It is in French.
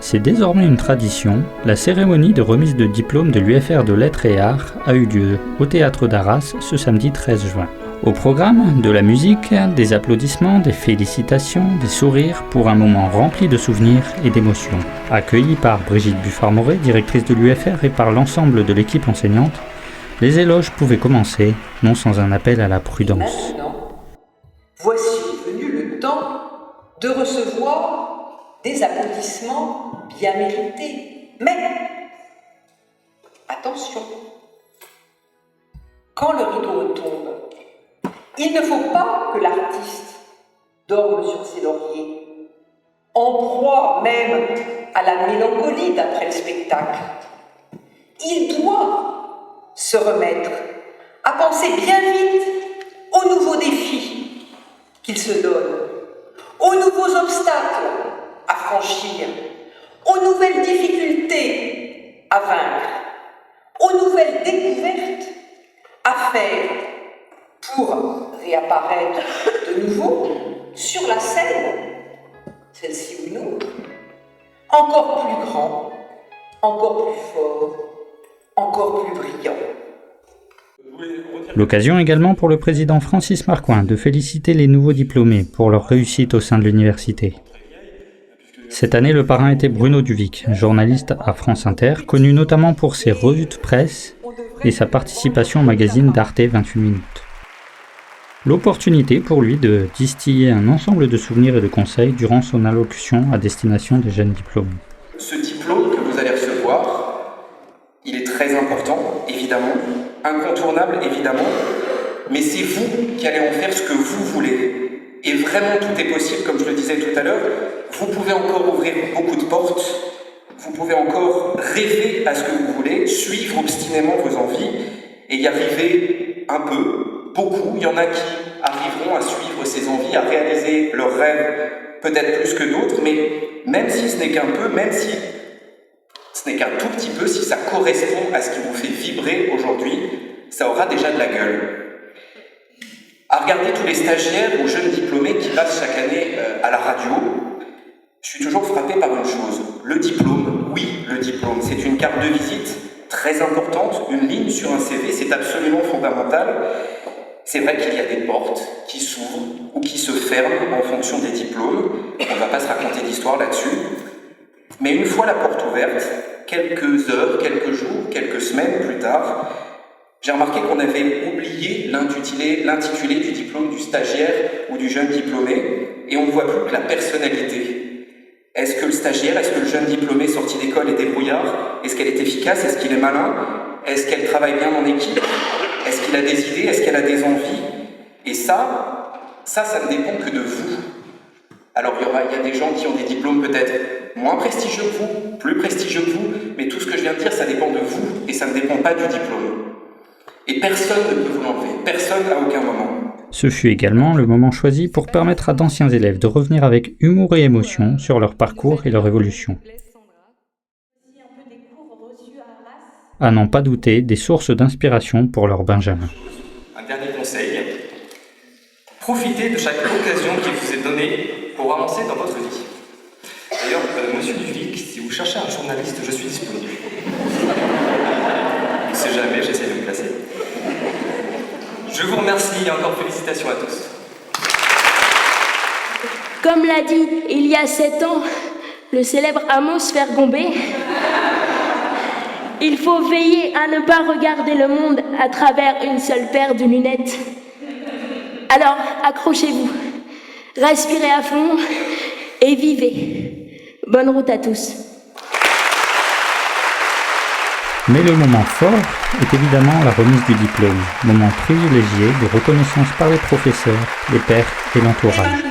C'est désormais une tradition, la cérémonie de remise de diplôme de l'UFR de Lettres et Arts a eu lieu au Théâtre d'Arras ce samedi 13 juin. Au programme, de la musique, des applaudissements, des félicitations, des sourires pour un moment rempli de souvenirs et d'émotions. Accueillis par Brigitte Buffard-Moret, directrice de l'UFR, et par l'ensemble de l'équipe enseignante, les éloges pouvaient commencer, non sans un appel à la prudence. Maintenant, voici venu le temps de recevoir des applaudissements bien mérités. Mais, attention, quand le rideau retombe, il ne faut pas que l'artiste dorme sur ses lauriers, en proie même à la mélancolie d'après le spectacle. Il doit se remettre à penser bien vite aux nouveaux défis qu'il se donne, aux nouveaux obstacles à franchir, aux nouvelles difficultés à vaincre, aux nouvelles découvertes à faire pour réapparaître de nouveau sur la scène, celle-ci ou une autre, encore plus grand, encore plus fort, encore plus brillant. L'occasion également pour le président Francis Marcoing de féliciter les nouveaux diplômés pour leur réussite au sein de l'université. Cette année, le parrain était Bruno Duvic, journaliste à France Inter, connu notamment pour ses revues de presse et sa participation au magazine d'Arte 28 minutes. L'opportunité pour lui de distiller un ensemble de souvenirs et de conseils durant son allocution à destination des jeunes diplômés. Ce diplôme que vous allez recevoir, il est très important, évidemment, incontournable, évidemment, mais c'est vous qui allez en faire ce que vous voulez. Et vraiment, tout est possible, comme je le disais tout à l'heure. Vous pouvez encore ouvrir beaucoup de portes, vous pouvez encore rêver à ce que vous voulez, suivre obstinément vos envies et y arriver un peu. Beaucoup, il y en a qui arriveront à suivre ces envies, à réaliser leurs rêves, peut-être plus que d'autres, mais même si ce n'est qu'un peu, même si ce n'est qu'un tout petit peu, si ça correspond à ce qui vous fait vibrer aujourd'hui, ça aura déjà de la gueule. À regarder tous les stagiaires ou jeunes diplômés qui passent chaque année à la radio, je suis toujours frappé par une chose. Le diplôme, oui, le diplôme, c'est une carte de visite très importante, une ligne sur un CV, c'est absolument fondamental. C'est vrai qu'il y a des portes qui s'ouvrent ou qui se ferment en fonction des diplômes. On ne va pas se raconter d'histoire là-dessus. Mais une fois la porte ouverte, quelques heures, quelques jours, quelques semaines plus tard, j'ai remarqué qu'on avait oublié l'intitulé du diplôme du stagiaire ou du jeune diplômé et on ne voit plus que la personnalité. Est-ce que le stagiaire, est-ce que le jeune diplômé sorti d'école est débrouillard? Est-ce qu'elle est efficace? Est-ce qu'il est malin? Est-ce qu'elle travaille bien en équipe? Est-ce qu'il a des idées? Est-ce qu'elle a des envies? Et ça ne dépend que de vous. Alors il y a des gens qui ont des diplômes peut-être moins prestigieux que vous, plus prestigieux que vous, mais tout ce que je viens de dire, ça dépend de vous et ça ne dépend pas du diplôme. Et personne ne peut vous l'enlever, personne à aucun moment. Ce fut également le moment choisi pour permettre à d'anciens élèves de revenir avec humour et émotion sur leur parcours et leur évolution. À n'en pas douter des sources d'inspiration pour leurs benjamins. Un dernier conseil, profitez de chaque occasion qui vous est donnée pour avancer dans votre vie. D'ailleurs, monsieur Duvic, si vous cherchez un journaliste, je suis disponible. On ne sait jamais, j'essaie de me placer. Je vous remercie et encore félicitations à tous. Comme l'a dit il y a 7 ans le célèbre Amos Fergombé, il faut veiller à ne pas regarder le monde à travers une seule paire de lunettes. Alors, accrochez-vous, respirez à fond et vivez. Bonne route à tous. Mais le moment fort est évidemment la remise du diplôme, moment privilégié de reconnaissance par les professeurs, les pairs et l'entourage.